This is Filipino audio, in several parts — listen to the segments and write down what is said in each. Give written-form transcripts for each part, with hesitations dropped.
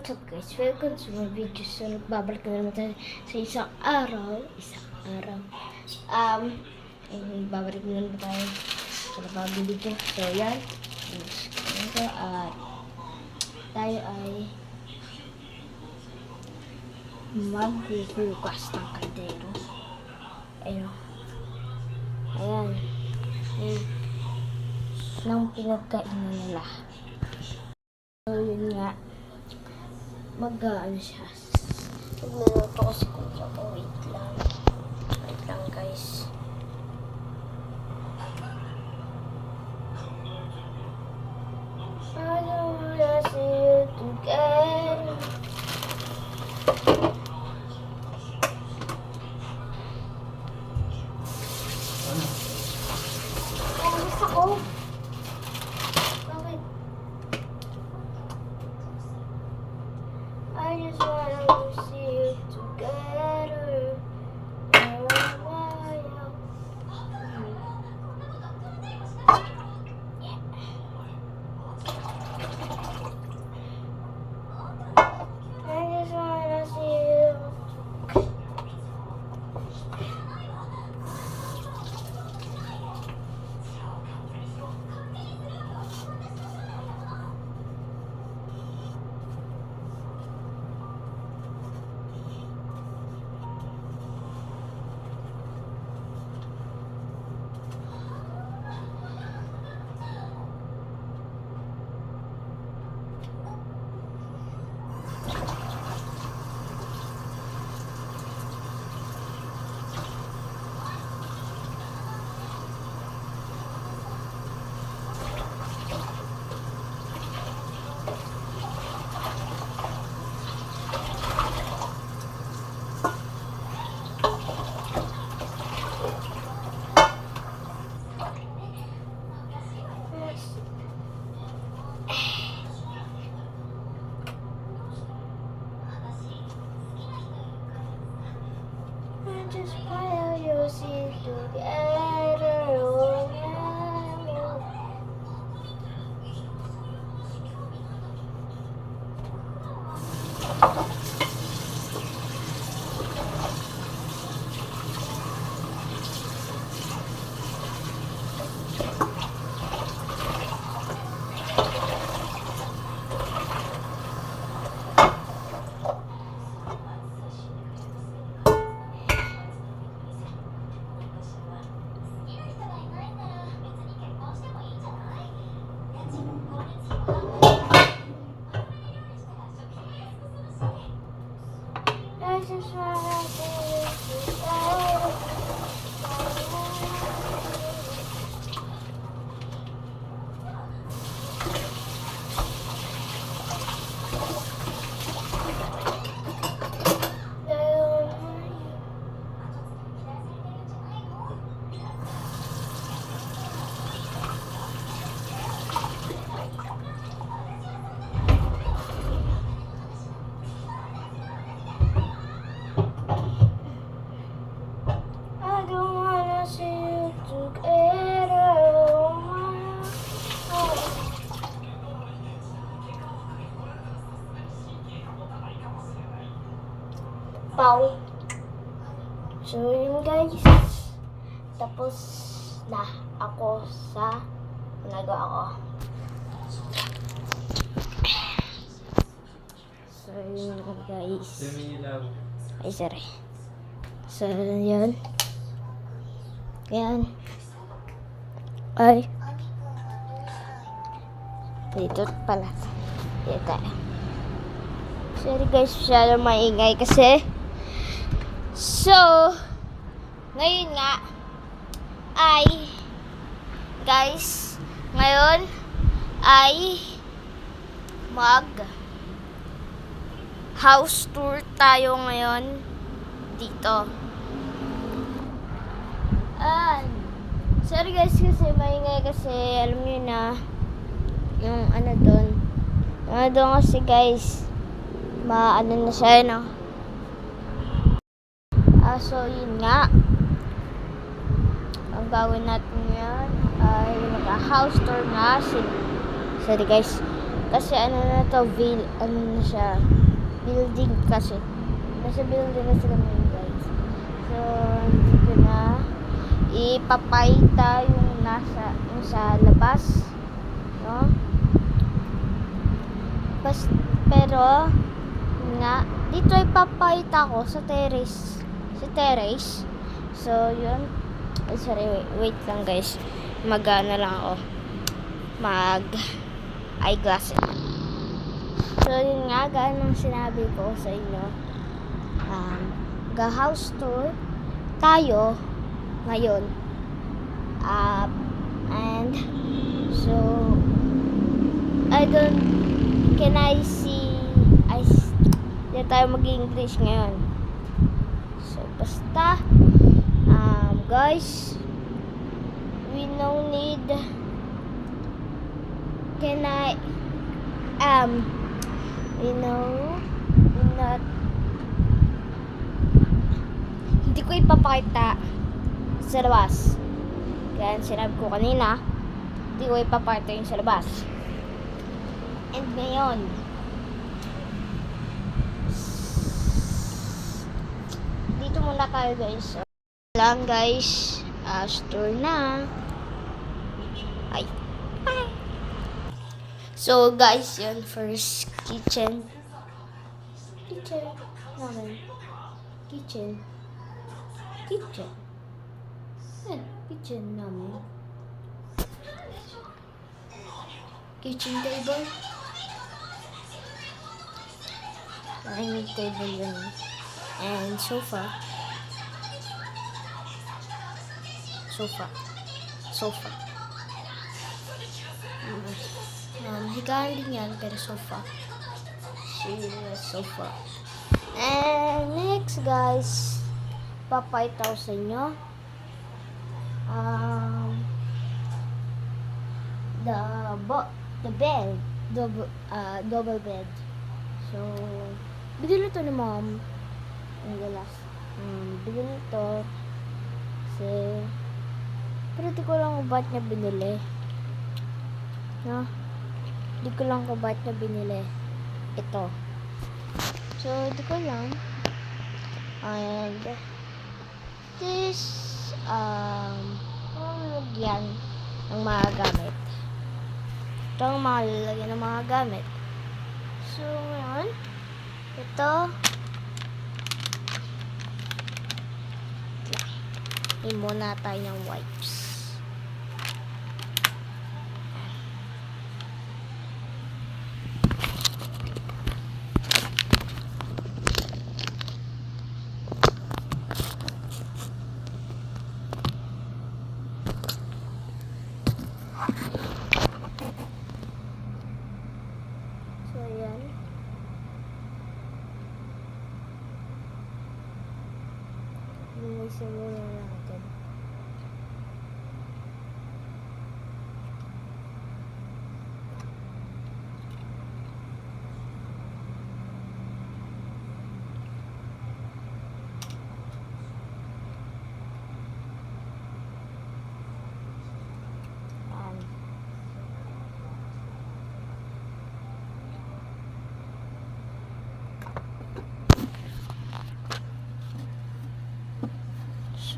What's up guys? Welcome to my video. So nagbabalik na naman tayo sa isang araw. Babalik na naman tayo sa napabili ko. So yan. At tayo ay maghuhugas ng kaldero. Ayun. Ayan. Nang pinagkainan nila. So yun nga. Mag-ano siya. Nagluluto ko si Kuya ko. Wait lang. Wait lang guys. I don't wanna see you together. Gusto ko. Bakit? I just wanna see you together. I just wanna see you. Just while you see together, oh yeah. I just wanna see you together. I don't wanna see you together. Pau. So yun guys. Tapos na ako sa nagawa ko. So yun guys. Ay sorry. So yun. Yan. Ay. Dito pala. Dito tayo. Sorry guys, masyado maingay kasi. So, ngayon nga ay guys, ngayon ay mag house tour tayo ngayon dito. Sorry guys kasi maingay kasi alam niyo na yung ano doon kasi guys maano na siya no. So yun nga ang gawin natin yan ay mag-house tour na. Sorry guys, Kasi ano na to, ano na siya, building kasi. Nasa building na sila ngayon, guys. So, dito na ipapakita yung sa labas, no? Pero nga dito ipapakita ko sa terrace. So, yun. Sorry, wait lang, guys. Magana lang ako. Eyeglasses. So, yun nga, ganang sinabi ko sa inyo. House tour tayo ngayon. And so can I see di tayo mag-English ngayon. So basta guys, we no need can I you know not hindi ko ipapakita sa labas. Kaya sinabi ko kanina, hindi ko ipapakita yung sa labas. And ngayon, dito muna tayo, guys. So, lang, guys. Store na. Ay. So, guys, yun. First, kitchen. Naman. Kitchen. Kitchen namin. Kitchen table. Dining table yun. And sofa. Higaan din yan, pero sofa. Sofa. And next, guys, papakita ko sa inyo the bed, double bed. So, bigyan ito ni mom. Bigyan ito kasi pero di ko lang kung ba't niya binili. No? Di ko lang kung ba't niya binili ito. So, di ko lang. And this lalagyan ng mga gamit. Ito ang mga lalagyan ng mga gamit. So, ngayon, ito muna tayo ng wipes. So, ayan. Linisin muna natin.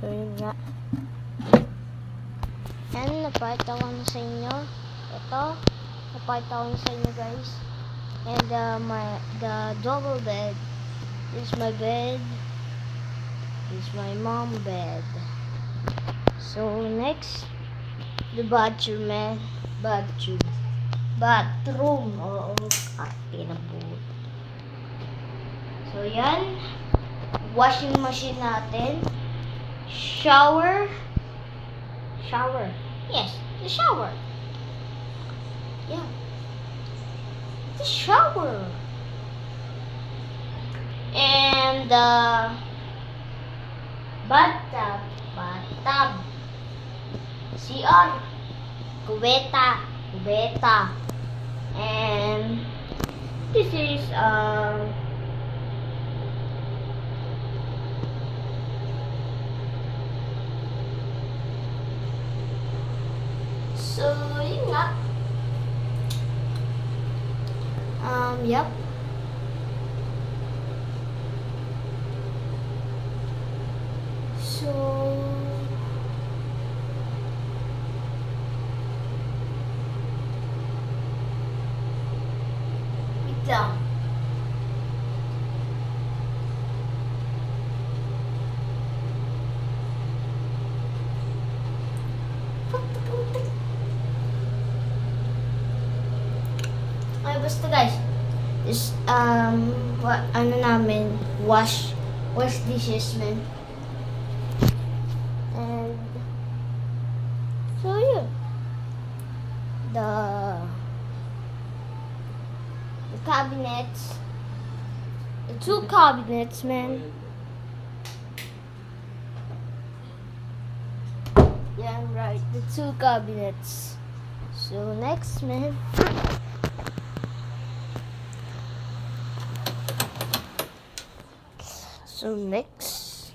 So, yun nga. And, napakita ko na sa inyo. Ito. Napakita ko na sa inyo, guys. And, the double bed. This is my bed. This is my mom bed. So, next. The bathroom. Bathroom. Oo. Pinabot. So, yan. Washing machine natin. Shower. Yes, the shower. Yeah. The shower. And the bathtub. CR. Kubeta. And this is so, yun nga. Yep. So, wait lang. Ay, basta guys. Is, ano namin, wash dishes, man. And, so yun. The cabinets. The 2 cabinets, man. Yeah, I'm right. The 2 cabinets. So next, man. So next.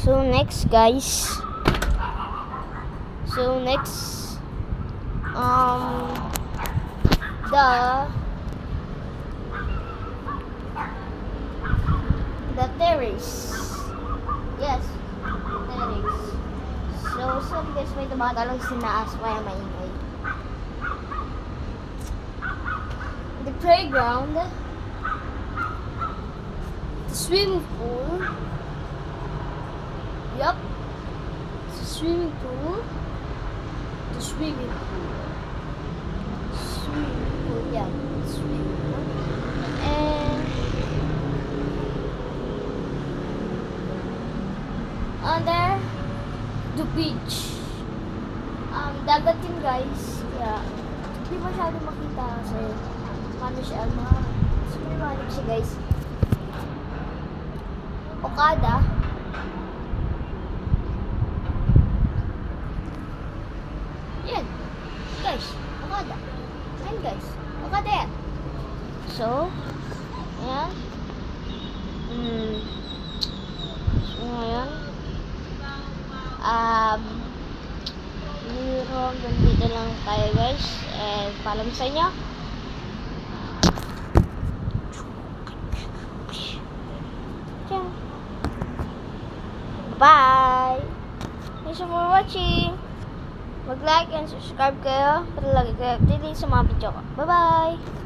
So next, guys. So next, the terrace. Yes, terrace. So sorry guys, may tumatalong sinaas kaya maingay. The playground, the swimming pool. Yup, the swimming pool. The swimming pool. Swimming pool, yeah, swimming pool. And under the beach. Dagat yun guys. Yeah. Hindi masyado makita kasi paano siya sumimanik siya guys. Okada. Yan. Guys, Okada. Yan guys. Okada yan. So, ayan. So, ngayon. Nandito lang tayo guys. And paalam sa inyo. Bye! Thanks for watching. Mag-like and subscribe kayo para lagi kayo updated sa mga video ko. Bye-bye!